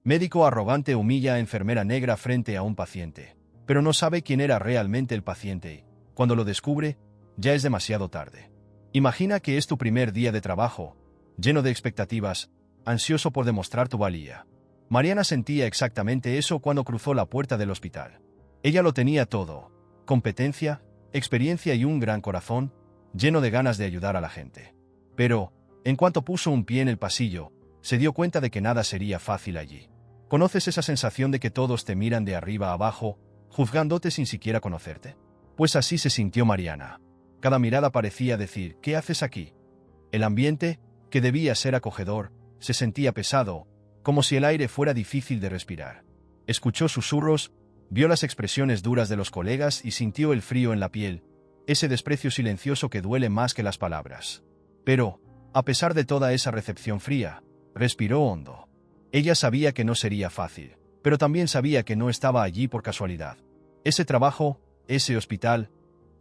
Médico arrogante humilla a enfermera negra frente a un paciente, pero no sabe quién era realmente el paciente y, cuando lo descubre, ya es demasiado tarde. Imagina que es tu primer día de trabajo, lleno de expectativas, ansioso por demostrar tu valía. Mariana sentía exactamente eso cuando cruzó la puerta del hospital. Ella lo tenía todo: competencia, experiencia y un gran corazón, lleno de ganas de ayudar a la gente. Pero, en cuanto puso un pie en el pasillo, se dio cuenta de que nada sería fácil allí. ¿Conoces esa sensación de que todos te miran de arriba a abajo, juzgándote sin siquiera conocerte? Pues así se sintió Mariana. Cada mirada parecía decir: ¿qué haces aquí? El ambiente, que debía ser acogedor, se sentía pesado, como si el aire fuera difícil de respirar. Escuchó susurros, vio las expresiones duras de los colegas y sintió el frío en la piel, ese desprecio silencioso que duele más que las palabras. Pero, a pesar de toda esa recepción fría, respiró hondo. Ella sabía que no sería fácil, pero también sabía que no estaba allí por casualidad. Ese trabajo, ese hospital,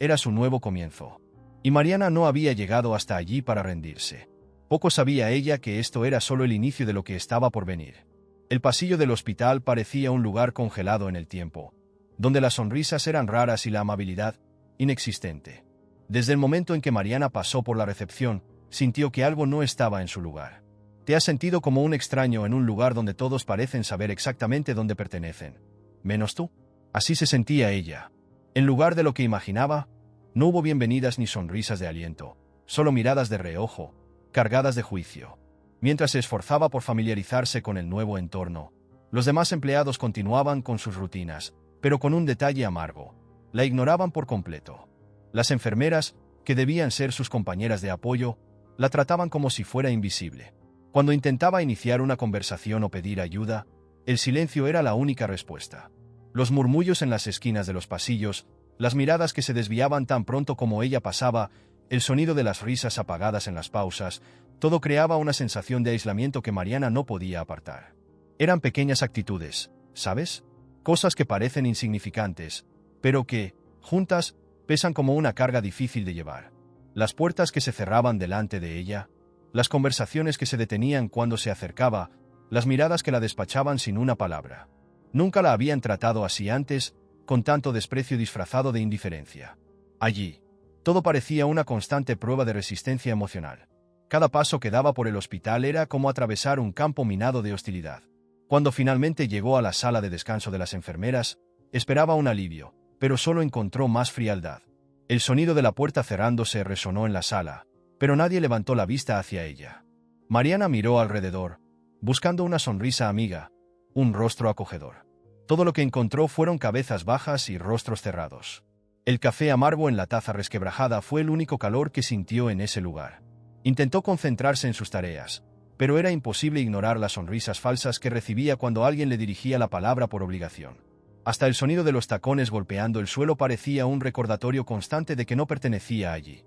era su nuevo comienzo. Y Mariana no había llegado hasta allí para rendirse. Poco sabía ella que esto era solo el inicio de lo que estaba por venir. El pasillo del hospital parecía un lugar congelado en el tiempo, donde las sonrisas eran raras y la amabilidad inexistente. Desde el momento en que Mariana pasó por la recepción, sintió que algo no estaba en su lugar. ¿Te has sentido como un extraño en un lugar donde todos parecen saber exactamente dónde pertenecen, menos tú? Así se sentía ella. En lugar de lo que imaginaba, no hubo bienvenidas ni sonrisas de aliento, solo miradas de reojo, cargadas de juicio. Mientras se esforzaba por familiarizarse con el nuevo entorno, los demás empleados continuaban con sus rutinas, pero con un detalle amargo: la ignoraban por completo. Las enfermeras, que debían ser sus compañeras de apoyo, la trataban como si fuera invisible. Cuando intentaba iniciar una conversación o pedir ayuda, el silencio era la única respuesta. Los murmullos en las esquinas de los pasillos, las miradas que se desviaban tan pronto como ella pasaba, el sonido de las risas apagadas en las pausas, todo creaba una sensación de aislamiento que Mariana no podía apartar. Eran pequeñas actitudes, ¿sabes? Cosas que parecen insignificantes, pero que, juntas, pesan como una carga difícil de llevar. Las puertas que se cerraban delante de ella, las conversaciones que se detenían cuando se acercaba, las miradas que la despachaban sin una palabra. Nunca la habían tratado así antes, con tanto desprecio disfrazado de indiferencia. Allí, todo parecía una constante prueba de resistencia emocional. Cada paso que daba por el hospital era como atravesar un campo minado de hostilidad. Cuando finalmente llegó a la sala de descanso de las enfermeras, esperaba un alivio, pero solo encontró más frialdad. El sonido de la puerta cerrándose resonó en la sala, pero nadie levantó la vista hacia ella. Mariana miró alrededor, buscando una sonrisa amiga, un rostro acogedor. Todo lo que encontró fueron cabezas bajas y rostros cerrados. El café amargo en la taza resquebrajada fue el único calor que sintió en ese lugar. Intentó concentrarse en sus tareas, pero era imposible ignorar las sonrisas falsas que recibía cuando alguien le dirigía la palabra por obligación. Hasta el sonido de los tacones golpeando el suelo parecía un recordatorio constante de que no pertenecía allí.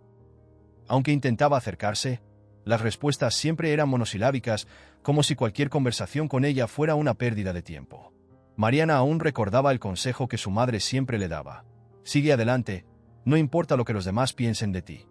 Aunque intentaba acercarse, las respuestas siempre eran monosilábicas, como si cualquier conversación con ella fuera una pérdida de tiempo. Mariana aún recordaba el consejo que su madre siempre le daba: sigue adelante, no importa lo que los demás piensen de ti.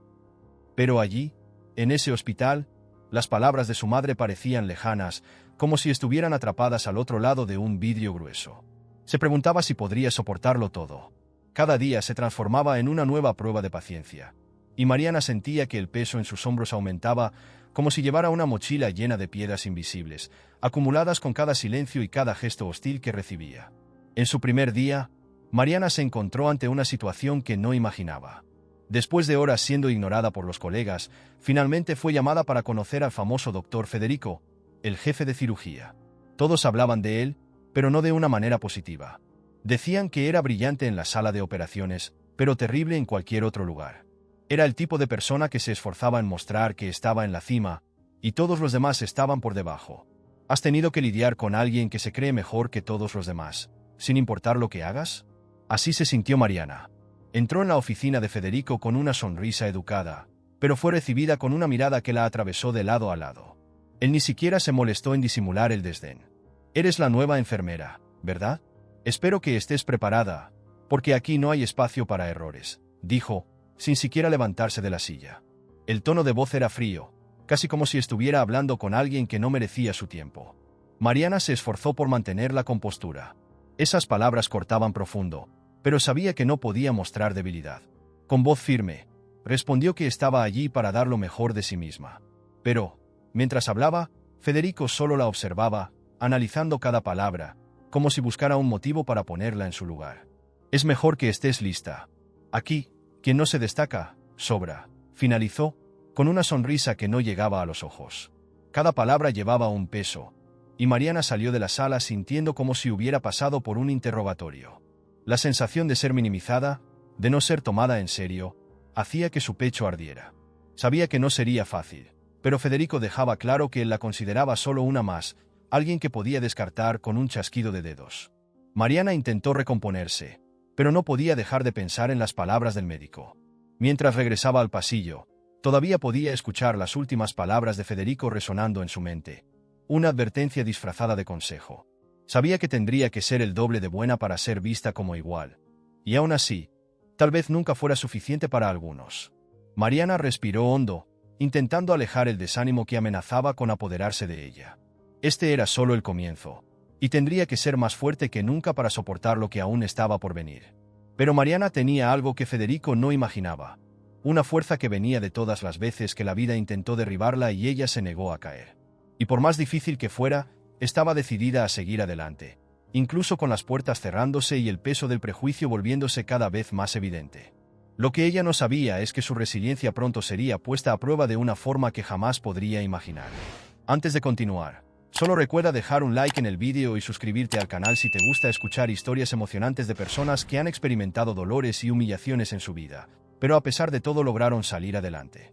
Pero allí, en ese hospital, las palabras de su madre parecían lejanas, como si estuvieran atrapadas al otro lado de un vidrio grueso. Se preguntaba si podría soportarlo todo. Cada día se transformaba en una nueva prueba de paciencia, y Mariana sentía que el peso en sus hombros aumentaba, como si llevara una mochila llena de piedras invisibles, acumuladas con cada silencio y cada gesto hostil que recibía. En su primer día, Mariana se encontró ante una situación que no imaginaba. Después de horas siendo ignorada por los colegas, finalmente fue llamada para conocer al famoso doctor Federico, el jefe de cirugía. Todos hablaban de él, pero no de una manera positiva. Decían que era brillante en la sala de operaciones, pero terrible en cualquier otro lugar. Era el tipo de persona que se esforzaba en mostrar que estaba en la cima, y todos los demás estaban por debajo. ¿Has tenido que lidiar con alguien que se cree mejor que todos los demás, sin importar lo que hagas? Así se sintió Mariana. Entró en la oficina de Federico con una sonrisa educada, pero fue recibida con una mirada que la atravesó de lado a lado. Él ni siquiera se molestó en disimular el desdén. Eres la nueva enfermera, ¿verdad? Espero que estés preparada, porque aquí no hay espacio para errores, dijo, sin siquiera levantarse de la silla. El tono de voz era frío, casi como si estuviera hablando con alguien que no merecía su tiempo. Mariana se esforzó por mantener la compostura. Esas palabras cortaban profundo, pero sabía que no podía mostrar debilidad. Con voz firme, respondió que estaba allí para dar lo mejor de sí misma. Pero, mientras hablaba, Federico solo la observaba, analizando cada palabra, como si buscara un motivo para ponerla en su lugar. Es mejor que estés lista. Aquí, quien no se destaca, sobra, finalizó, con una sonrisa que no llegaba a los ojos. Cada palabra llevaba un peso, y Mariana salió de la sala sintiendo como si hubiera pasado por un interrogatorio. La sensación de ser minimizada, de no ser tomada en serio, hacía que su pecho ardiera. Sabía que no sería fácil, pero Federico dejaba claro que él la consideraba solo una más, alguien que podía descartar con un chasquido de dedos. Mariana intentó recomponerse, pero no podía dejar de pensar en las palabras del médico. Mientras regresaba al pasillo, todavía podía escuchar las últimas palabras de Federico resonando en su mente. Una advertencia disfrazada de consejo. Sabía que tendría que ser el doble de buena para ser vista como igual. Y aún así, tal vez nunca fuera suficiente para algunos. Mariana respiró hondo, intentando alejar el desánimo que amenazaba con apoderarse de ella. Este era solo el comienzo, y tendría que ser más fuerte que nunca para soportar lo que aún estaba por venir. Pero Mariana tenía algo que Federico no imaginaba. Una fuerza que venía de todas las veces que la vida intentó derribarla y ella se negó a caer. Y por más difícil que fuera, estaba decidida a seguir adelante, incluso con las puertas cerrándose y el peso del prejuicio volviéndose cada vez más evidente. Lo que ella no sabía es que su resiliencia pronto sería puesta a prueba de una forma que jamás podría imaginar. Antes de continuar, solo recuerda dejar un like en el vídeo y suscribirte al canal si te gusta escuchar historias emocionantes de personas que han experimentado dolores y humillaciones en su vida, pero a pesar de todo lograron salir adelante.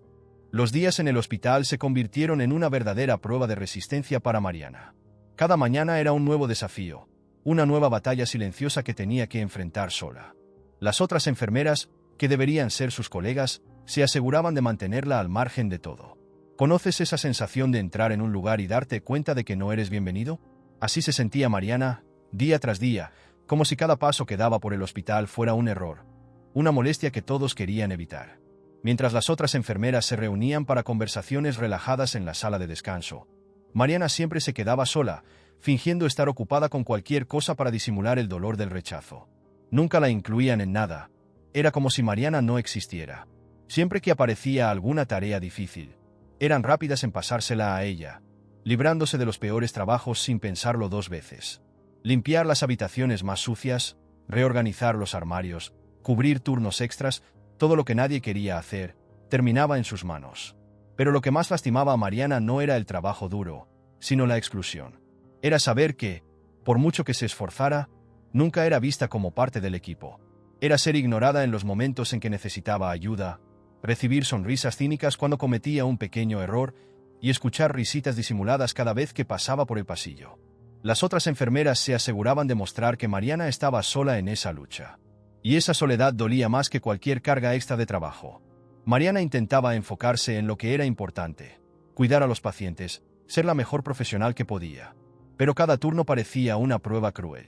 Los días en el hospital se convirtieron en una verdadera prueba de resistencia para Mariana. Cada mañana era un nuevo desafío, una nueva batalla silenciosa que tenía que enfrentar sola. Las otras enfermeras, que deberían ser sus colegas, se aseguraban de mantenerla al margen de todo. ¿Conoces esa sensación de entrar en un lugar y darte cuenta de que no eres bienvenido? Así se sentía Mariana, día tras día, como si cada paso que daba por el hospital fuera un error, una molestia que todos querían evitar. Mientras las otras enfermeras se reunían para conversaciones relajadas en la sala de descanso, Mariana siempre se quedaba sola, fingiendo estar ocupada con cualquier cosa para disimular el dolor del rechazo. Nunca la incluían en nada. Era como si Mariana no existiera. Siempre que aparecía alguna tarea difícil, eran rápidas en pasársela a ella, librándose de los peores trabajos sin pensarlo dos veces. Limpiar las habitaciones más sucias, reorganizar los armarios, cubrir turnos extras, todo lo que nadie quería hacer, terminaba en sus manos. Pero lo que más lastimaba a Mariana no era el trabajo duro, sino la exclusión. Era saber que, por mucho que se esforzara, nunca era vista como parte del equipo. Era ser ignorada en los momentos en que necesitaba ayuda, recibir sonrisas cínicas cuando cometía un pequeño error y escuchar risitas disimuladas cada vez que pasaba por el pasillo. Las otras enfermeras se aseguraban de mostrar que Mariana estaba sola en esa lucha. Y esa soledad dolía más que cualquier carga extra de trabajo. Mariana intentaba enfocarse en lo que era importante, cuidar a los pacientes, ser la mejor profesional que podía. Pero cada turno parecía una prueba cruel.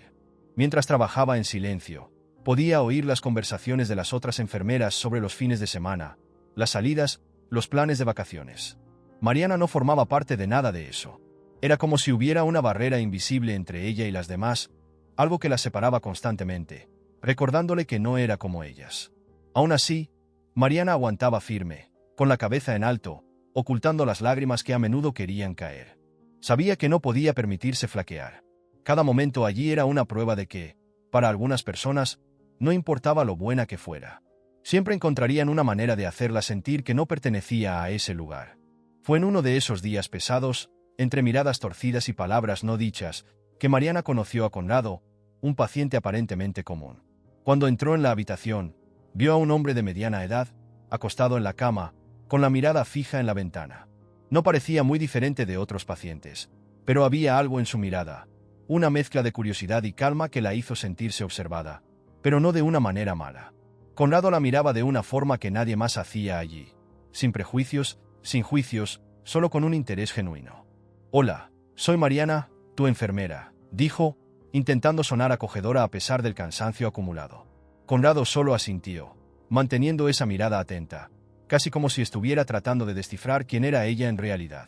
Mientras trabajaba en silencio, podía oír las conversaciones de las otras enfermeras sobre los fines de semana, las salidas, los planes de vacaciones. Mariana no formaba parte de nada de eso. Era como si hubiera una barrera invisible entre ella y las demás, algo que la separaba constantemente, recordándole que no era como ellas. Aún así, Mariana aguantaba firme, con la cabeza en alto, ocultando las lágrimas que a menudo querían caer. Sabía que no podía permitirse flaquear. Cada momento allí era una prueba de que, para algunas personas, no importaba lo buena que fuera. Siempre encontrarían una manera de hacerla sentir que no pertenecía a ese lugar. Fue en uno de esos días pesados, entre miradas torcidas y palabras no dichas, que Mariana conoció a Conrado, un paciente aparentemente común. Cuando entró en la habitación, vio a un hombre de mediana edad, acostado en la cama, con la mirada fija en la ventana. No parecía muy diferente de otros pacientes, pero había algo en su mirada, una mezcla de curiosidad y calma que la hizo sentirse observada, pero no de una manera mala. Conrado la miraba de una forma que nadie más hacía allí, sin prejuicios, sin juicios, solo con un interés genuino. «Hola, soy Mariana, tu enfermera», dijo, intentando sonar acogedora a pesar del cansancio acumulado. Conrado solo asintió, manteniendo esa mirada atenta, casi como si estuviera tratando de descifrar quién era ella en realidad.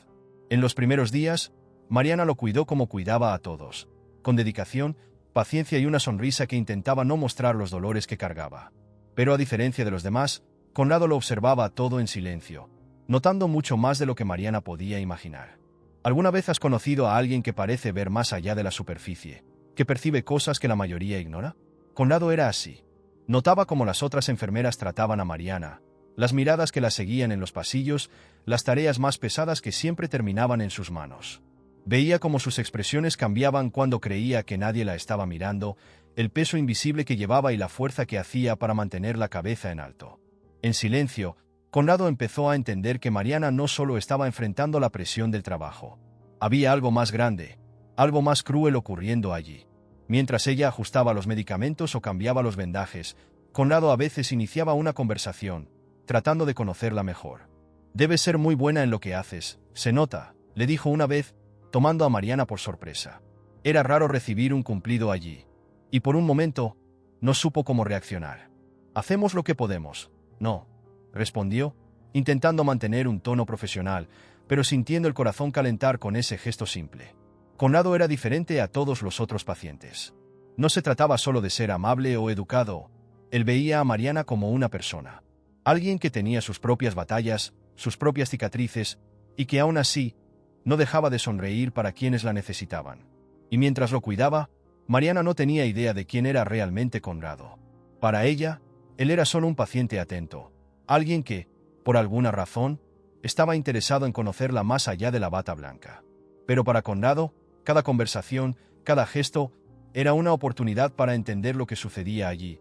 En los primeros días, Mariana lo cuidó como cuidaba a todos, con dedicación, paciencia y una sonrisa que intentaba no mostrar los dolores que cargaba. Pero a diferencia de los demás, Conrado lo observaba todo en silencio, notando mucho más de lo que Mariana podía imaginar. ¿Alguna vez has conocido a alguien que parece ver más allá de la superficie, que percibe cosas que la mayoría ignora? Conrado era así. Notaba cómo las otras enfermeras trataban a Mariana, las miradas que la seguían en los pasillos, las tareas más pesadas que siempre terminaban en sus manos. Veía cómo sus expresiones cambiaban cuando creía que nadie la estaba mirando, el peso invisible que llevaba y la fuerza que hacía para mantener la cabeza en alto. En silencio, Conrado empezó a entender que Mariana no solo estaba enfrentando la presión del trabajo. Había algo más grande, algo más cruel ocurriendo allí. Mientras ella ajustaba los medicamentos o cambiaba los vendajes, Conrado a veces iniciaba una conversación, tratando de conocerla mejor. «Debes ser muy buena en lo que haces, se nota», le dijo una vez, tomando a Mariana por sorpresa. Era raro recibir un cumplido allí, y por un momento no supo cómo reaccionar. «Hacemos lo que podemos». «No», respondió, intentando mantener un tono profesional, pero sintiendo el corazón calentar con ese gesto simple. Conrado era diferente a todos los otros pacientes. No se trataba solo de ser amable o educado, él veía a Mariana como una persona. Alguien que tenía sus propias batallas, sus propias cicatrices, y que aún así no dejaba de sonreír para quienes la necesitaban. Y mientras lo cuidaba, Mariana no tenía idea de quién era realmente Conrado. Para ella, él era solo un paciente atento, alguien que, por alguna razón, estaba interesado en conocerla más allá de la bata blanca. Pero para Conrado, cada conversación, cada gesto, era una oportunidad para entender lo que sucedía allí,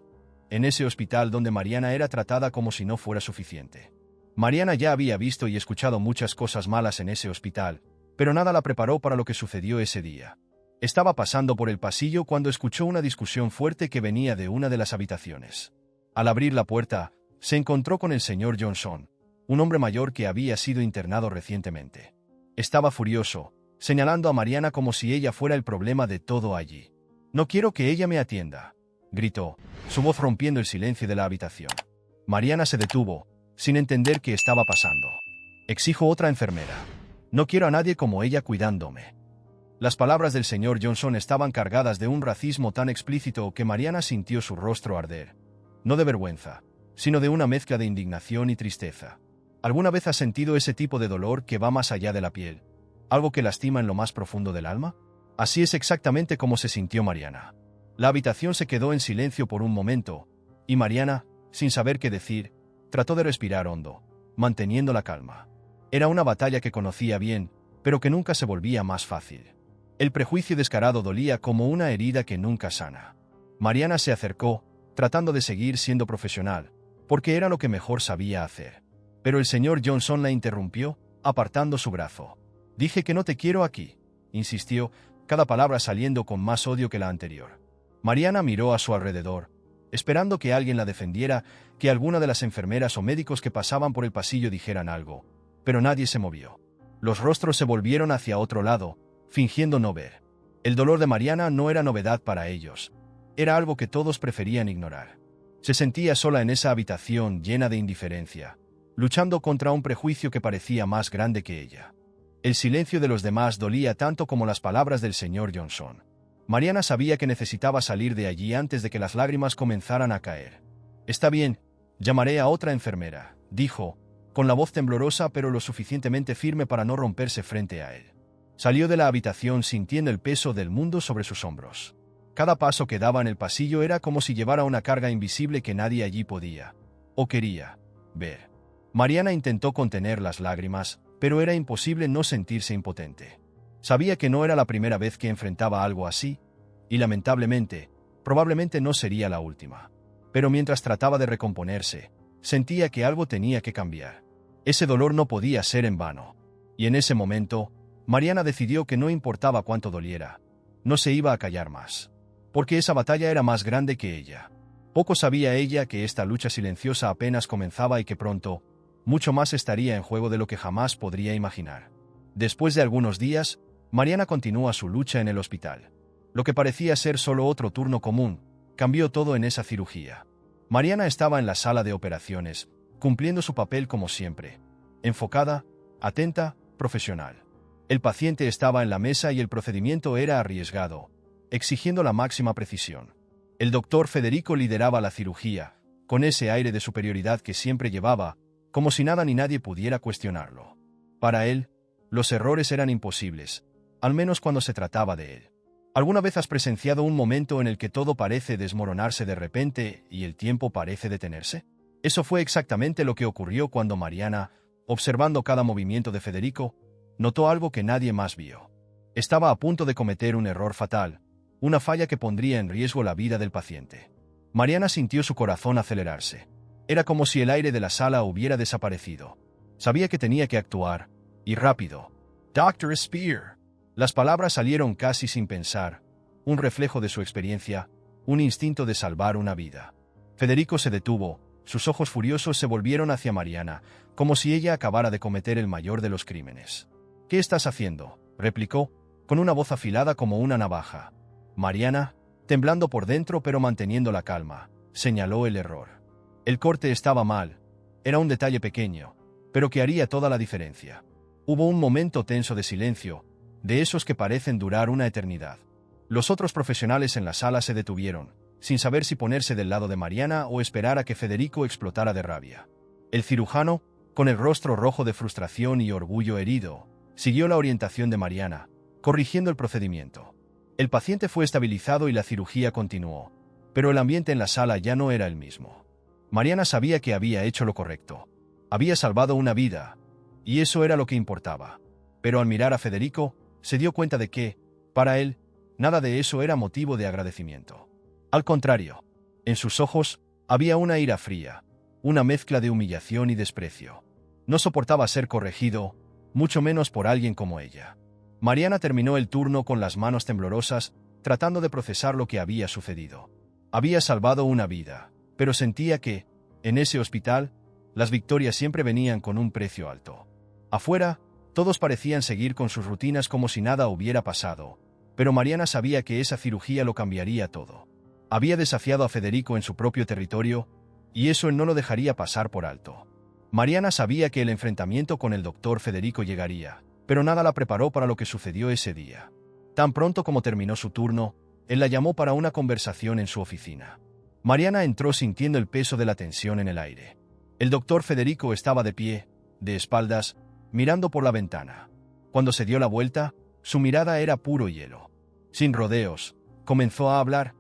en ese hospital donde Mariana era tratada como si no fuera suficiente. Mariana ya había visto y escuchado muchas cosas malas en ese hospital, pero nada la preparó para lo que sucedió ese día. Estaba pasando por el pasillo cuando escuchó una discusión fuerte que venía de una de las habitaciones. Al abrir la puerta, se encontró con el señor Johnson, un hombre mayor que había sido internado recientemente. Estaba furioso, señalando a Mariana como si ella fuera el problema de todo allí. «No quiero que ella me atienda», gritó, su voz rompiendo el silencio de la habitación. Mariana se detuvo, sin entender qué estaba pasando. «Exijo otra enfermera. No quiero a nadie como ella cuidándome». Las palabras del señor Johnson estaban cargadas de un racismo tan explícito que Mariana sintió su rostro arder. No de vergüenza, sino de una mezcla de indignación y tristeza. ¿Alguna vez has sentido ese tipo de dolor que va más allá de la piel? ¿Algo que lastima en lo más profundo del alma? Así es exactamente como se sintió Mariana. La habitación se quedó en silencio por un momento, y Mariana, sin saber qué decir, trató de respirar hondo, manteniendo la calma. Era una batalla que conocía bien, pero que nunca se volvía más fácil. El prejuicio descarado dolía como una herida que nunca sana. Mariana se acercó, tratando de seguir siendo profesional, porque era lo que mejor sabía hacer. Pero el señor Johnson la interrumpió, apartando su brazo. «Dije que no te quiero aquí», insistió, cada palabra saliendo con más odio que la anterior. Mariana miró a su alrededor, esperando que alguien la defendiera, que alguna de las enfermeras o médicos que pasaban por el pasillo dijeran algo, pero nadie se movió. Los rostros se volvieron hacia otro lado, fingiendo no ver. El dolor de Mariana no era novedad para ellos. Era algo que todos preferían ignorar. Se sentía sola en esa habitación llena de indiferencia, luchando contra un prejuicio que parecía más grande que ella. El silencio de los demás dolía tanto como las palabras del señor Johnson. Mariana sabía que necesitaba salir de allí antes de que las lágrimas comenzaran a caer. «Está bien, llamaré a otra enfermera», dijo, con la voz temblorosa pero lo suficientemente firme para no romperse frente a él. Salió de la habitación sintiendo el peso del mundo sobre sus hombros. Cada paso que daba en el pasillo era como si llevara una carga invisible que nadie allí podía, o quería, ver. Mariana intentó contener las lágrimas, pero era imposible no sentirse impotente. Sabía que no era la primera vez que enfrentaba algo así, y lamentablemente, probablemente no sería la última. Pero mientras trataba de recomponerse, sentía que algo tenía que cambiar. Ese dolor no podía ser en vano. Y en ese momento, Mariana decidió que no importaba cuánto doliera, no se iba a callar más. Porque esa batalla era más grande que ella. Poco sabía ella que esta lucha silenciosa apenas comenzaba y que pronto, mucho más estaría en juego de lo que jamás podría imaginar. Después de algunos días, Mariana continúa su lucha en el hospital. Lo que parecía ser solo otro turno común, cambió todo en esa cirugía. Mariana estaba en la sala de operaciones, cumpliendo su papel como siempre. Enfocada, atenta, profesional. El paciente estaba en la mesa y el procedimiento era arriesgado, exigiendo la máxima precisión. El doctor Federico lideraba la cirugía, con ese aire de superioridad que siempre llevaba, como si nada ni nadie pudiera cuestionarlo. Para él, los errores eran imposibles, al menos cuando se trataba de él. ¿Alguna vez has presenciado un momento en el que todo parece desmoronarse de repente y el tiempo parece detenerse? Eso fue exactamente lo que ocurrió cuando Mariana, observando cada movimiento de Federico, notó algo que nadie más vio. Estaba a punto de cometer un error fatal, una falla que pondría en riesgo la vida del paciente. Mariana sintió su corazón acelerarse. Era como si el aire de la sala hubiera desaparecido. Sabía que tenía que actuar, y rápido. «Dr. Spear». Las palabras salieron casi sin pensar, un reflejo de su experiencia, un instinto de salvar una vida. Federico se detuvo, sus ojos furiosos se volvieron hacia Mariana, como si ella acabara de cometer el mayor de los crímenes. «¿Qué estás haciendo?», replicó, con una voz afilada como una navaja. Mariana, temblando por dentro pero manteniendo la calma, señaló el error. El corte estaba mal, era un detalle pequeño, pero que haría toda la diferencia. Hubo un momento tenso de silencio, de esos que parecen durar una eternidad. Los otros profesionales en la sala se detuvieron, sin saber si ponerse del lado de Mariana o esperar a que Federico explotara de rabia. El cirujano, con el rostro rojo de frustración y orgullo herido, siguió la orientación de Mariana, corrigiendo el procedimiento. El paciente fue estabilizado y la cirugía continuó, pero el ambiente en la sala ya no era el mismo. Mariana sabía que había hecho lo correcto. Había salvado una vida, y eso era lo que importaba. Pero al mirar a Federico, se dio cuenta de que, para él, nada de eso era motivo de agradecimiento. Al contrario, en sus ojos había una ira fría, una mezcla de humillación y desprecio. No soportaba ser corregido, mucho menos por alguien como ella. Mariana terminó el turno con las manos temblorosas, tratando de procesar lo que había sucedido. Había salvado una vida, pero sentía que, en ese hospital, las victorias siempre venían con un precio alto. Afuera, todos parecían seguir con sus rutinas como si nada hubiera pasado, pero Mariana sabía que esa cirugía lo cambiaría todo. Había desafiado a Federico en su propio territorio, y eso él no lo dejaría pasar por alto. Mariana sabía que el enfrentamiento con el doctor Federico llegaría, pero nada la preparó para lo que sucedió ese día. Tan pronto como terminó su turno, él la llamó para una conversación en su oficina. Mariana entró sintiendo el peso de la tensión en el aire. El doctor Federico estaba de pie, de espaldas, mirando por la ventana. Cuando se dio la vuelta, su mirada era puro hielo. Sin rodeos, comenzó a hablar,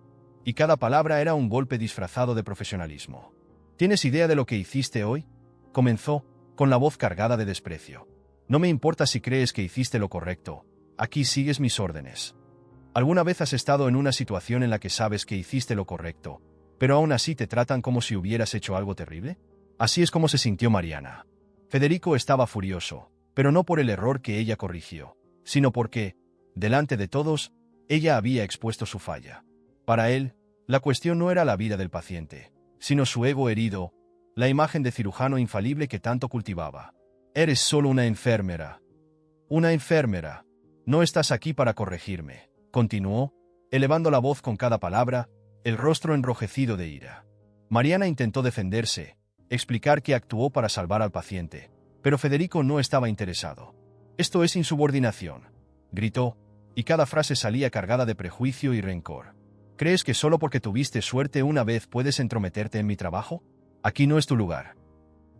y cada palabra era un golpe disfrazado de profesionalismo. «¿Tienes idea de lo que hiciste hoy?», comenzó, con la voz cargada de desprecio. «No me importa si crees que hiciste lo correcto, aquí sigues mis órdenes. ¿Alguna vez has estado en una situación en la que sabes que hiciste lo correcto, pero aún así te tratan como si hubieras hecho algo terrible?» Así es como se sintió Mariana. Federico estaba furioso, pero no por el error que ella corrigió, sino porque, delante de todos, ella había expuesto su falla. Para él, la cuestión no era la vida del paciente, sino su ego herido, la imagen de cirujano infalible que tanto cultivaba. «Eres solo una enfermera». «Una enfermera. No estás aquí para corregirme», continuó, elevando la voz con cada palabra, el rostro enrojecido de ira. Mariana intentó defenderse, explicar que actuó para salvar al paciente, pero Federico no estaba interesado. «Esto es insubordinación», gritó, y cada frase salía cargada de prejuicio y rencor. «¿Crees que solo porque tuviste suerte una vez puedes entrometerte en mi trabajo? Aquí no es tu lugar».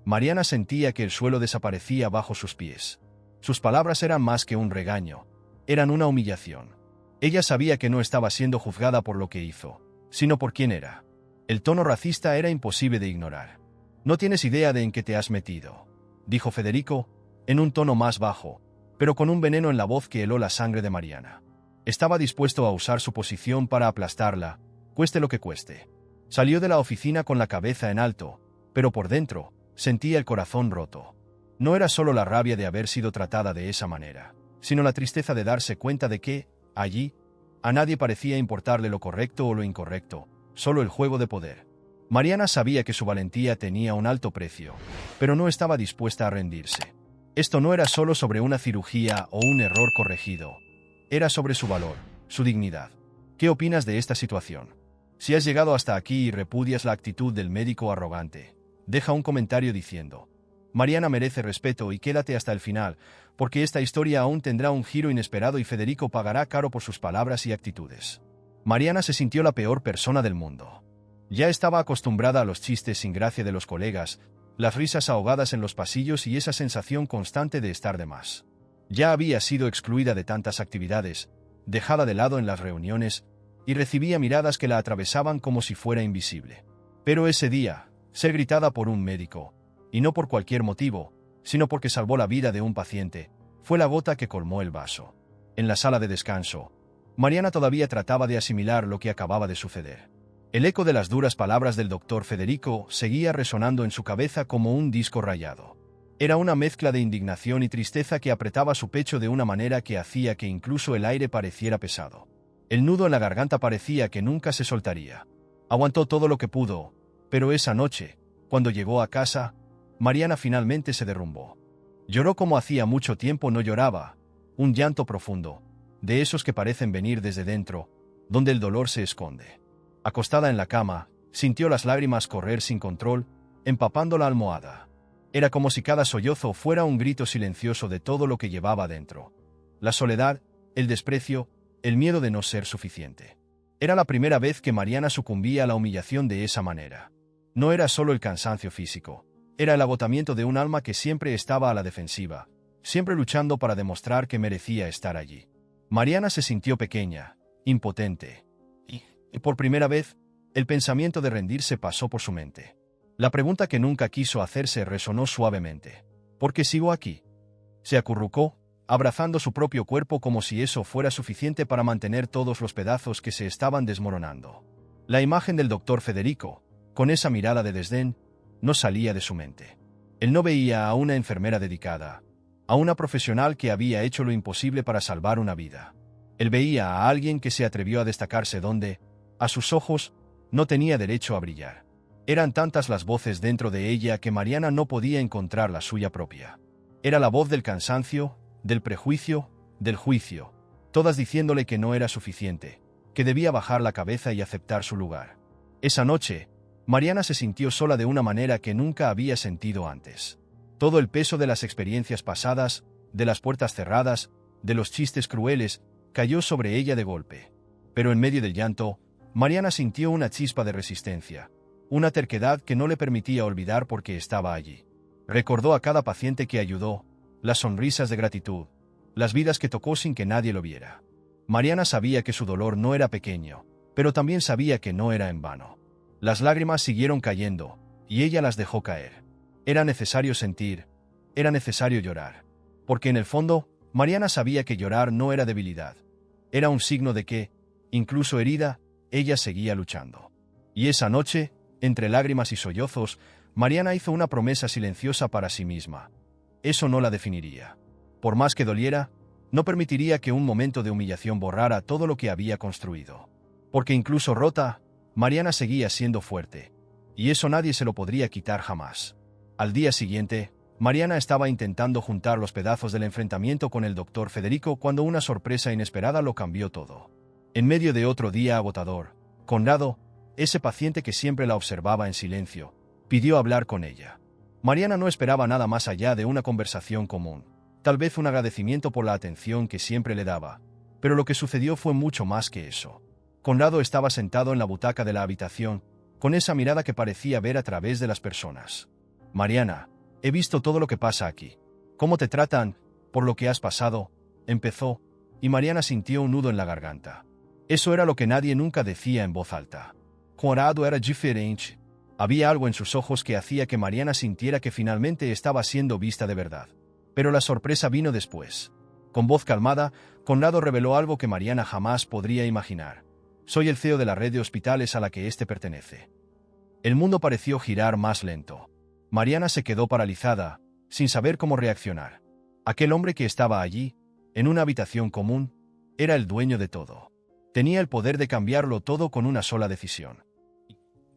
Mariana sentía que el suelo desaparecía bajo sus pies. Sus palabras eran más que un regaño, eran una humillación. Ella sabía que no estaba siendo juzgada por lo que hizo, sino por quién era. El tono racista era imposible de ignorar. «No tienes idea de en qué te has metido», dijo Federico, en un tono más bajo, pero con un veneno en la voz que heló la sangre de Mariana. Estaba dispuesto a usar su posición para aplastarla, cueste lo que cueste. Salió de la oficina con la cabeza en alto, pero por dentro, sentía el corazón roto. No era solo la rabia de haber sido tratada de esa manera, sino la tristeza de darse cuenta de que, allí, a nadie parecía importarle lo correcto o lo incorrecto, solo el juego de poder. Mariana sabía que su valentía tenía un alto precio, pero no estaba dispuesta a rendirse. Esto no era solo sobre una cirugía o un error corregido, era sobre su valor, su dignidad. ¿Qué opinas de esta situación? Si has llegado hasta aquí y repudias la actitud del médico arrogante, deja un comentario diciendo: Mariana merece respeto y quédate hasta el final, porque esta historia aún tendrá un giro inesperado y Federico pagará caro por sus palabras y actitudes. Mariana se sintió la peor persona del mundo. Ya estaba acostumbrada a los chistes sin gracia de los colegas, las risas ahogadas en los pasillos y esa sensación constante de estar de más. Ya había sido excluida de tantas actividades, dejada de lado en las reuniones, y recibía miradas que la atravesaban como si fuera invisible. Pero ese día, ser gritada por un médico, y no por cualquier motivo, sino porque salvó la vida de un paciente, fue la gota que colmó el vaso. En la sala de descanso, Mariana todavía trataba de asimilar lo que acababa de suceder. El eco de las duras palabras del doctor Federico seguía resonando en su cabeza como un disco rayado. Era una mezcla de indignación y tristeza que apretaba su pecho de una manera que hacía que incluso el aire pareciera pesado. El nudo en la garganta parecía que nunca se soltaría. Aguantó todo lo que pudo, pero esa noche, cuando llegó a casa, Mariana finalmente se derrumbó. Lloró como hacía mucho tiempo no lloraba, un llanto profundo, de esos que parecen venir desde dentro, donde el dolor se esconde. Acostada en la cama, sintió las lágrimas correr sin control, empapando la almohada. Era como si cada sollozo fuera un grito silencioso de todo lo que llevaba dentro. La soledad, el desprecio, el miedo de no ser suficiente. Era la primera vez que Mariana sucumbía a la humillación de esa manera. No era solo el cansancio físico. Era el agotamiento de un alma que siempre estaba a la defensiva, siempre luchando para demostrar que merecía estar allí. Mariana se sintió pequeña, impotente. Y por primera vez, el pensamiento de rendirse pasó por su mente. La pregunta que nunca quiso hacerse resonó suavemente. ¿Por qué sigo aquí? Se acurrucó, abrazando su propio cuerpo como si eso fuera suficiente para mantener todos los pedazos que se estaban desmoronando. La imagen del doctor Federico, con esa mirada de desdén, no salía de su mente. Él no veía a una enfermera dedicada, a una profesional que había hecho lo imposible para salvar una vida. Él veía a alguien que se atrevió a destacarse donde, a sus ojos, no tenía derecho a brillar. Eran tantas las voces dentro de ella que Mariana no podía encontrar la suya propia. Era la voz del cansancio, del prejuicio, del juicio, todas diciéndole que no era suficiente, que debía bajar la cabeza y aceptar su lugar. Esa noche, Mariana se sintió sola de una manera que nunca había sentido antes. Todo el peso de las experiencias pasadas, de las puertas cerradas, de los chistes crueles, cayó sobre ella de golpe. Pero en medio del llanto, Mariana sintió una chispa de resistencia, una terquedad que no le permitía olvidar por qué estaba allí. Recordó a cada paciente que ayudó, las sonrisas de gratitud, las vidas que tocó sin que nadie lo viera. Mariana sabía que su dolor no era pequeño, pero también sabía que no era en vano. Las lágrimas siguieron cayendo, y ella las dejó caer. Era necesario sentir, era necesario llorar. Porque en el fondo, Mariana sabía que llorar no era debilidad. Era un signo de que, incluso herida, ella seguía luchando. Y esa noche, entre lágrimas y sollozos, Mariana hizo una promesa silenciosa para sí misma. Eso no la definiría. Por más que doliera, no permitiría que un momento de humillación borrara todo lo que había construido. Porque incluso rota, Mariana seguía siendo fuerte, y eso nadie se lo podría quitar jamás. Al día siguiente, Mariana estaba intentando juntar los pedazos del enfrentamiento con el doctor Federico cuando una sorpresa inesperada lo cambió todo. En medio de otro día agotador, Conrado, ese paciente que siempre la observaba en silencio, pidió hablar con ella. Mariana no esperaba nada más allá de una conversación común, tal vez un agradecimiento por la atención que siempre le daba, pero lo que sucedió fue mucho más que eso. Conrado estaba sentado en la butaca de la habitación, con esa mirada que parecía ver a través de las personas. «Mariana, he visto todo lo que pasa aquí. ¿Cómo te tratan? Por lo que has pasado», empezó, y Mariana sintió un nudo en la garganta. Eso era lo que nadie nunca decía en voz alta. Conrado era diferente. Había algo en sus ojos que hacía que Mariana sintiera que finalmente estaba siendo vista de verdad. Pero la sorpresa vino después. Con voz calmada, Conrado reveló algo que Mariana jamás podría imaginar. «Soy el CEO de la red de hospitales a la que éste pertenece». El mundo pareció girar más lento. Mariana se quedó paralizada, sin saber cómo reaccionar. Aquel hombre que estaba allí, en una habitación común, era el dueño de todo. Tenía el poder de cambiarlo todo con una sola decisión.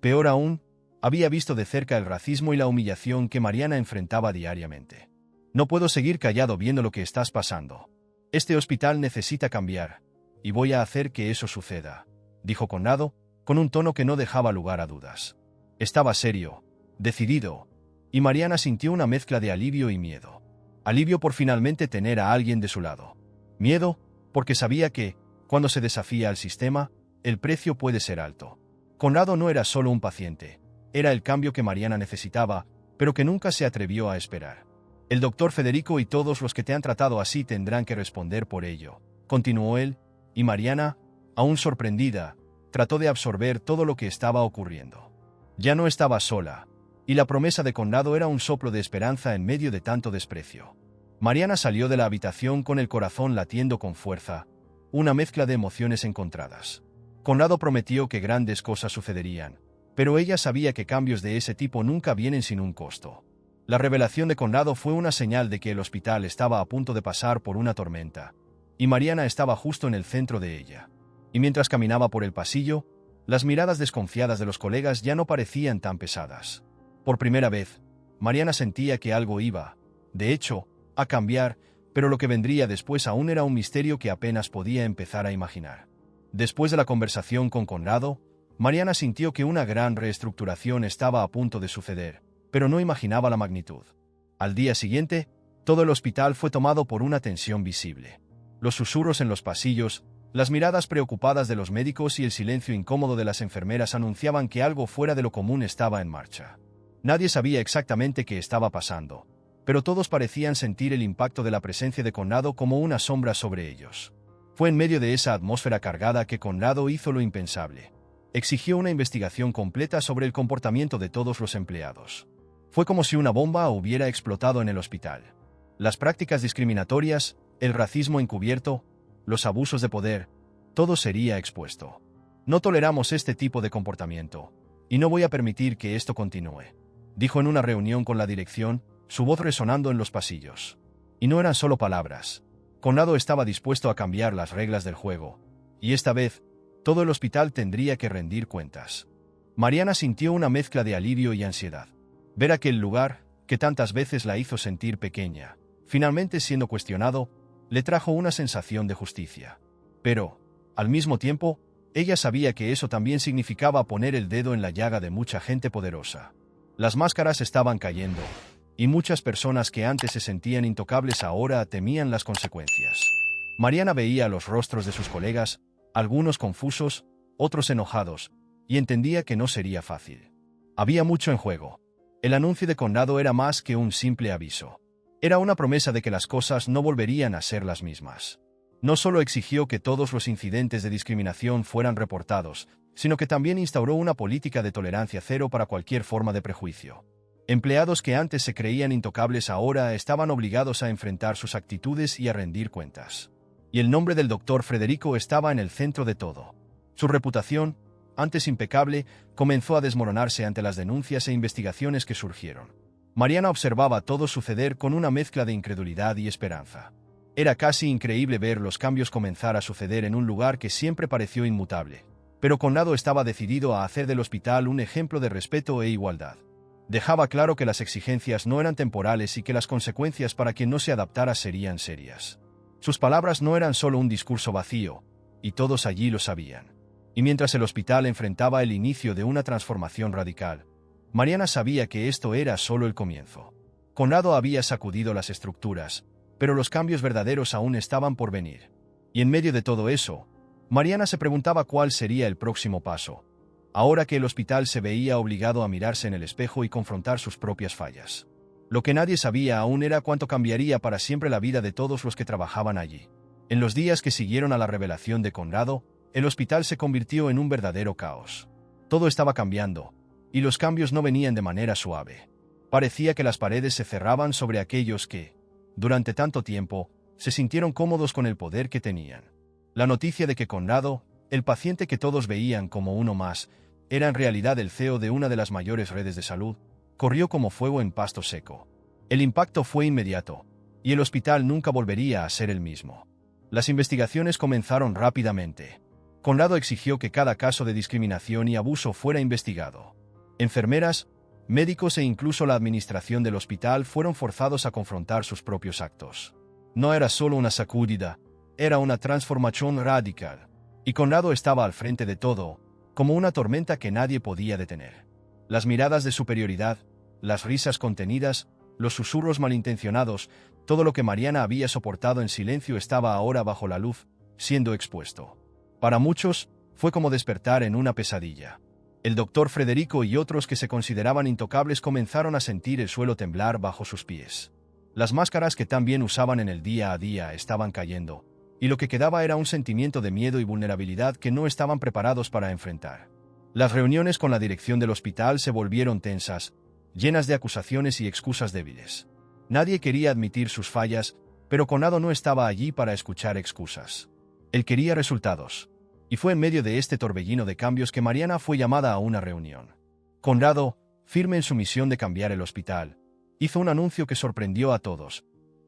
Peor aún, había visto de cerca el racismo y la humillación que Mariana enfrentaba diariamente. «No puedo seguir callado viendo lo que estás pasando. Este hospital necesita cambiar, y voy a hacer que eso suceda», dijo Conrado, con un tono que no dejaba lugar a dudas. Estaba serio, decidido, y Mariana sintió una mezcla de alivio y miedo. Alivio por finalmente tener a alguien de su lado. Miedo, porque sabía que, cuando se desafía al sistema, el precio puede ser alto. Conrado no era solo un paciente, era el cambio que Mariana necesitaba, pero que nunca se atrevió a esperar. El doctor Federico y todos los que te han tratado así tendrán que responder por ello, continuó él, y Mariana, aún sorprendida, trató de absorber todo lo que estaba ocurriendo. Ya no estaba sola, y la promesa de Conrado era un soplo de esperanza en medio de tanto desprecio. Mariana salió de la habitación con el corazón latiendo con fuerza, una mezcla de emociones encontradas. Conrado prometió que grandes cosas sucederían, pero ella sabía que cambios de ese tipo nunca vienen sin un costo. La revelación de Conrado fue una señal de que el hospital estaba a punto de pasar por una tormenta, y Mariana estaba justo en el centro de ella. Y mientras caminaba por el pasillo, las miradas desconfiadas de los colegas ya no parecían tan pesadas. Por primera vez, Mariana sentía que algo iba, de hecho, a cambiar, pero lo que vendría después aún era un misterio que apenas podía empezar a imaginar. Después de la conversación con Conrado, Mariana sintió que una gran reestructuración estaba a punto de suceder, pero no imaginaba la magnitud. Al día siguiente, todo el hospital fue tomado por una tensión visible. Los susurros en los pasillos, las miradas preocupadas de los médicos y el silencio incómodo de las enfermeras anunciaban que algo fuera de lo común estaba en marcha. Nadie sabía exactamente qué estaba pasando, pero todos parecían sentir el impacto de la presencia de Conrado como una sombra sobre ellos. Fue en medio de esa atmósfera cargada que Conrado hizo lo impensable. Exigió una investigación completa sobre el comportamiento de todos los empleados. Fue como si una bomba hubiera explotado en el hospital. Las prácticas discriminatorias, el racismo encubierto, los abusos de poder, todo sería expuesto. No toleramos este tipo de comportamiento, y no voy a permitir que esto continúe, dijo en una reunión con la dirección, su voz resonando en los pasillos. Y no eran solo palabras. Conrado estaba dispuesto a cambiar las reglas del juego, y esta vez, todo el hospital tendría que rendir cuentas. Mariana sintió una mezcla de alivio y ansiedad. Ver aquel lugar, que tantas veces la hizo sentir pequeña, finalmente siendo cuestionado, le trajo una sensación de justicia. Pero, al mismo tiempo, ella sabía que eso también significaba poner el dedo en la llaga de mucha gente poderosa. Las máscaras estaban cayendo, y muchas personas que antes se sentían intocables ahora temían las consecuencias. Mariana veía los rostros de sus colegas, algunos confusos, otros enojados, y entendía que no sería fácil. Había mucho en juego. El anuncio de Conrado era más que un simple aviso. Era una promesa de que las cosas no volverían a ser las mismas. No solo exigió que todos los incidentes de discriminación fueran reportados, sino que también instauró una política de tolerancia cero para cualquier forma de prejuicio. Empleados que antes se creían intocables ahora estaban obligados a enfrentar sus actitudes y a rendir cuentas. Y el nombre del doctor Federico estaba en el centro de todo. Su reputación, antes impecable, comenzó a desmoronarse ante las denuncias e investigaciones que surgieron. Mariana observaba todo suceder con una mezcla de incredulidad y esperanza. Era casi increíble ver los cambios comenzar a suceder en un lugar que siempre pareció inmutable. Pero Conrado estaba decidido a hacer del hospital un ejemplo de respeto e igualdad. Dejaba claro que las exigencias no eran temporales y que las consecuencias para quien no se adaptara serían serias. Sus palabras no eran solo un discurso vacío, y todos allí lo sabían. Y mientras el hospital enfrentaba el inicio de una transformación radical, Mariana sabía que esto era solo el comienzo. Conrado había sacudido las estructuras, pero los cambios verdaderos aún estaban por venir. Y en medio de todo eso, Mariana se preguntaba cuál sería el próximo paso, ahora que el hospital se veía obligado a mirarse en el espejo y confrontar sus propias fallas. Lo que nadie sabía aún era cuánto cambiaría para siempre la vida de todos los que trabajaban allí. En los días que siguieron a la revelación de Conrado, el hospital se convirtió en un verdadero caos. Todo estaba cambiando, y los cambios no venían de manera suave. Parecía que las paredes se cerraban sobre aquellos que, durante tanto tiempo, se sintieron cómodos con el poder que tenían. La noticia de que Conrado, el paciente que todos veían como uno más, era en realidad el CEO de una de las mayores redes de salud, corrió como fuego en pasto seco. El impacto fue inmediato, y el hospital nunca volvería a ser el mismo. Las investigaciones comenzaron rápidamente. Conrado exigió que cada caso de discriminación y abuso fuera investigado. Enfermeras, médicos e incluso la administración del hospital fueron forzados a confrontar sus propios actos. No era solo una sacudida, era una transformación radical. Y Conrado estaba al frente de todo, como una tormenta que nadie podía detener. Las miradas de superioridad, las risas contenidas, los susurros malintencionados, todo lo que Mariana había soportado en silencio estaba ahora bajo la luz, siendo expuesto. Para muchos, fue como despertar en una pesadilla. El doctor Frederico y otros que se consideraban intocables comenzaron a sentir el suelo temblar bajo sus pies. Las máscaras que tan bien usaban en el día a día estaban cayendo, y lo que quedaba era un sentimiento de miedo y vulnerabilidad que no estaban preparados para enfrentar. Las reuniones con la dirección del hospital se volvieron tensas, llenas de acusaciones y excusas débiles. Nadie quería admitir sus fallas, pero Conrado no estaba allí para escuchar excusas. Él quería resultados. Y fue en medio de este torbellino de cambios que Mariana fue llamada a una reunión. Conrado, firme en su misión de cambiar el hospital, hizo un anuncio que sorprendió a todos.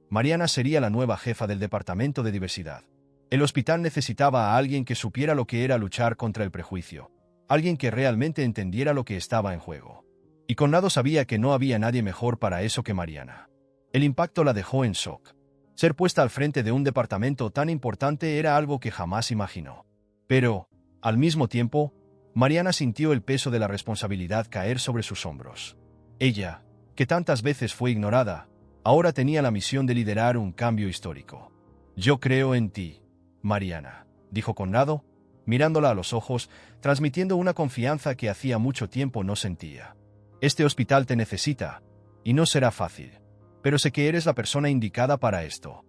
Mariana sería la nueva jefa del Departamento de Diversidad. El hospital necesitaba a alguien que supiera lo que era luchar contra el prejuicio, alguien que realmente entendiera lo que estaba en juego. Y Conrado sabía que no había nadie mejor para eso que Mariana. El impacto la dejó en shock. Ser puesta al frente de un departamento tan importante era algo que jamás imaginó. Pero, al mismo tiempo, Mariana sintió el peso de la responsabilidad caer sobre sus hombros. Ella, que tantas veces fue ignorada, ahora tenía la misión de liderar un cambio histórico. «Yo creo en ti, Mariana», dijo Conrado, mirándola a los ojos, transmitiendo una confianza que hacía mucho tiempo no sentía. «Este hospital te necesita, y no será fácil, pero sé que eres la persona indicada para esto».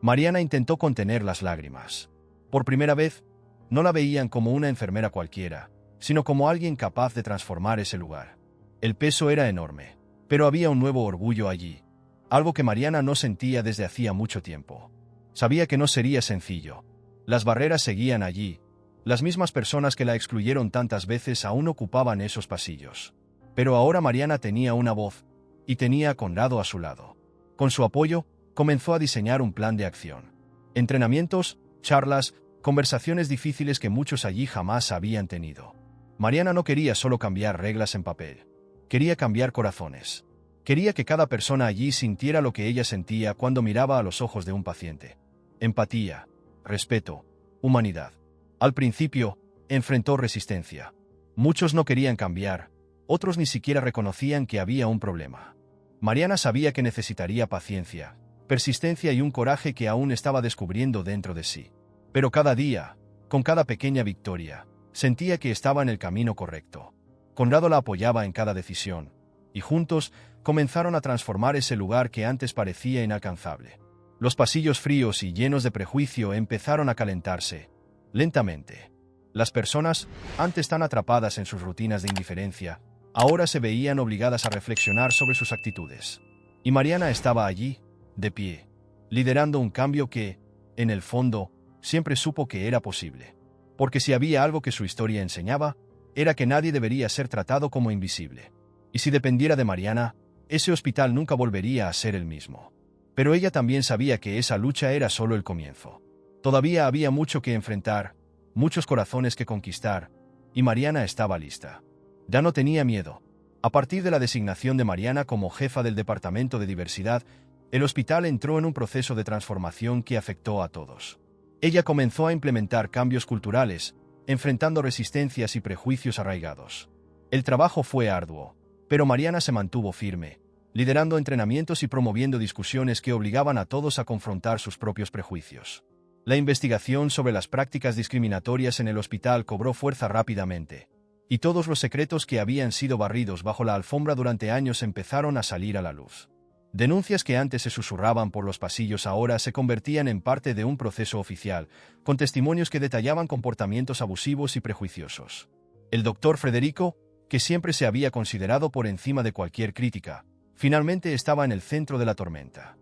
Mariana intentó contener las lágrimas. Por primera vez, no la veían como una enfermera cualquiera, sino como alguien capaz de transformar ese lugar. El peso era enorme, pero había un nuevo orgullo allí, algo que Mariana no sentía desde hacía mucho tiempo. Sabía que no sería sencillo. Las barreras seguían allí. Las mismas personas que la excluyeron tantas veces aún ocupaban esos pasillos. Pero ahora Mariana tenía una voz, y tenía a Conrado a su lado. Con su apoyo, comenzó a diseñar un plan de acción. Entrenamientos, charlas, conversaciones difíciles que muchos allí jamás habían tenido. Mariana no quería solo cambiar reglas en papel. Quería cambiar corazones. Quería que cada persona allí sintiera lo que ella sentía cuando miraba a los ojos de un paciente. Empatía, respeto, humanidad. Al principio, enfrentó resistencia. Muchos no querían cambiar, otros ni siquiera reconocían que había un problema. Mariana sabía que necesitaría paciencia, persistencia y un coraje que aún estaba descubriendo dentro de sí. Pero cada día, con cada pequeña victoria, sentía que estaba en el camino correcto. Conrado la apoyaba en cada decisión, y juntos comenzaron a transformar ese lugar que antes parecía inalcanzable. Los pasillos fríos y llenos de prejuicio empezaron a calentarse, lentamente. Las personas, antes tan atrapadas en sus rutinas de indiferencia, ahora se veían obligadas a reflexionar sobre sus actitudes. Y Mariana estaba allí, de pie, liderando un cambio que, en el fondo, siempre supo que era posible. Porque si había algo que su historia enseñaba, era que nadie debería ser tratado como invisible. Y si dependiera de Mariana, ese hospital nunca volvería a ser el mismo. Pero ella también sabía que esa lucha era solo el comienzo. Todavía había mucho que enfrentar, muchos corazones que conquistar, y Mariana estaba lista. Ya no tenía miedo. A partir de la designación de Mariana como jefa del Departamento de Diversidad, el hospital entró en un proceso de transformación que afectó a todos. Ella comenzó a implementar cambios culturales, enfrentando resistencias y prejuicios arraigados. El trabajo fue arduo, pero Mariana se mantuvo firme, liderando entrenamientos y promoviendo discusiones que obligaban a todos a confrontar sus propios prejuicios. La investigación sobre las prácticas discriminatorias en el hospital cobró fuerza rápidamente, y todos los secretos que habían sido barridos bajo la alfombra durante años empezaron a salir a la luz. Denuncias que antes se susurraban por los pasillos ahora se convertían en parte de un proceso oficial, con testimonios que detallaban comportamientos abusivos y prejuiciosos. El doctor Frederico, que siempre se había considerado por encima de cualquier crítica, finalmente estaba en el centro de la tormenta.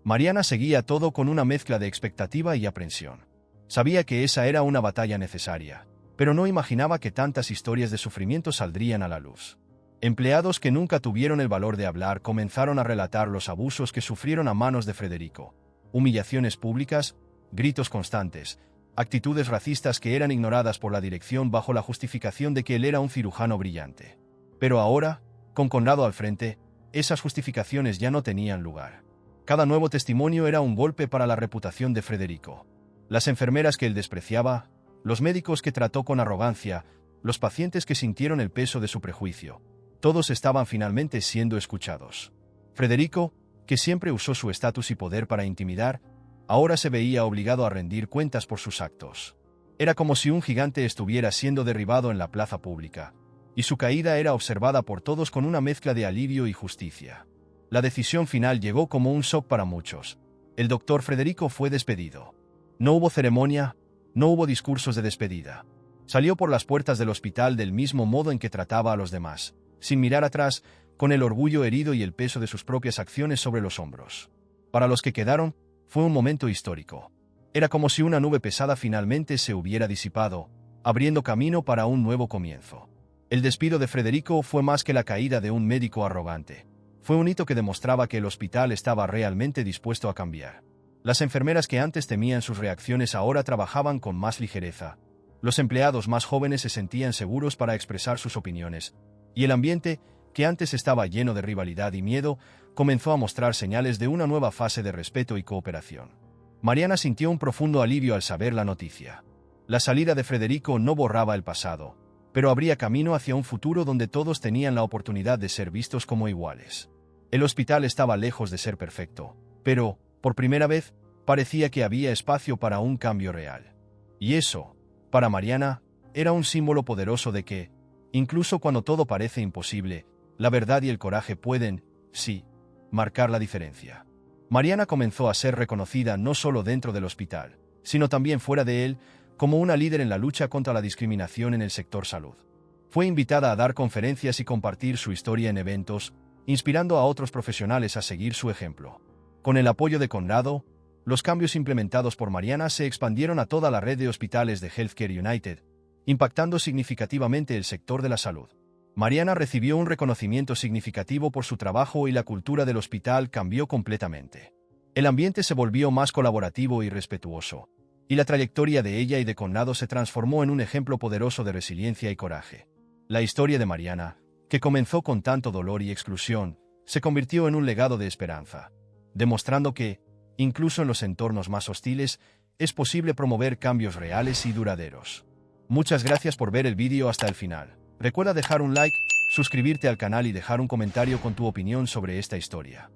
Mariana seguía todo con una mezcla de expectativa y aprensión. Sabía que esa era una batalla necesaria, pero no imaginaba que tantas historias de sufrimiento saldrían a la luz. Empleados que nunca tuvieron el valor de hablar comenzaron a relatar los abusos que sufrieron a manos de Frederico, humillaciones públicas, gritos constantes, actitudes racistas que eran ignoradas por la dirección bajo la justificación de que él era un cirujano brillante. Pero ahora, con Conrado al frente, esas justificaciones ya no tenían lugar. Cada nuevo testimonio era un golpe para la reputación de Frederico. Las enfermeras que él despreciaba, los médicos que trató con arrogancia, los pacientes que sintieron el peso de su prejuicio. Todos estaban finalmente siendo escuchados. Federico, que siempre usó su estatus y poder para intimidar, ahora se veía obligado a rendir cuentas por sus actos. Era como si un gigante estuviera siendo derribado en la plaza pública, y su caída era observada por todos con una mezcla de alivio y justicia. La decisión final llegó como un shock para muchos. El doctor Federico fue despedido. No hubo ceremonia, no hubo discursos de despedida. Salió por las puertas del hospital del mismo modo en que trataba a los demás, sin mirar atrás, con el orgullo herido y el peso de sus propias acciones sobre los hombros. Para los que quedaron, fue un momento histórico. Era como si una nube pesada finalmente se hubiera disipado, abriendo camino para un nuevo comienzo. El despido de Federico fue más que la caída de un médico arrogante. Fue un hito que demostraba que el hospital estaba realmente dispuesto a cambiar. Las enfermeras que antes temían sus reacciones ahora trabajaban con más ligereza. Los empleados más jóvenes se sentían seguros para expresar sus opiniones, y el ambiente, que antes estaba lleno de rivalidad y miedo, comenzó a mostrar señales de una nueva fase de respeto y cooperación. Mariana sintió un profundo alivio al saber la noticia. La salida de Federico no borraba el pasado, pero abría camino hacia un futuro donde todos tenían la oportunidad de ser vistos como iguales. El hospital estaba lejos de ser perfecto, pero, por primera vez, parecía que había espacio para un cambio real. Y eso, para Mariana, era un símbolo poderoso de que, incluso cuando todo parece imposible, la verdad y el coraje pueden, sí, marcar la diferencia. Mariana comenzó a ser reconocida no solo dentro del hospital, sino también fuera de él, como una líder en la lucha contra la discriminación en el sector salud. Fue invitada a dar conferencias y compartir su historia en eventos, inspirando a otros profesionales a seguir su ejemplo. Con el apoyo de Conrado, los cambios implementados por Mariana se expandieron a toda la red de hospitales de Healthcare United, impactando significativamente el sector de la salud. Mariana recibió un reconocimiento significativo por su trabajo y la cultura del hospital cambió completamente. El ambiente se volvió más colaborativo y respetuoso, y la trayectoria de ella y de Conrado se transformó en un ejemplo poderoso de resiliencia y coraje. La historia de Mariana, que comenzó con tanto dolor y exclusión, se convirtió en un legado de esperanza, demostrando que, incluso en los entornos más hostiles, es posible promover cambios reales y duraderos. Muchas gracias por ver el vídeo hasta el final. Recuerda dejar un like, suscribirte al canal y dejar un comentario con tu opinión sobre esta historia.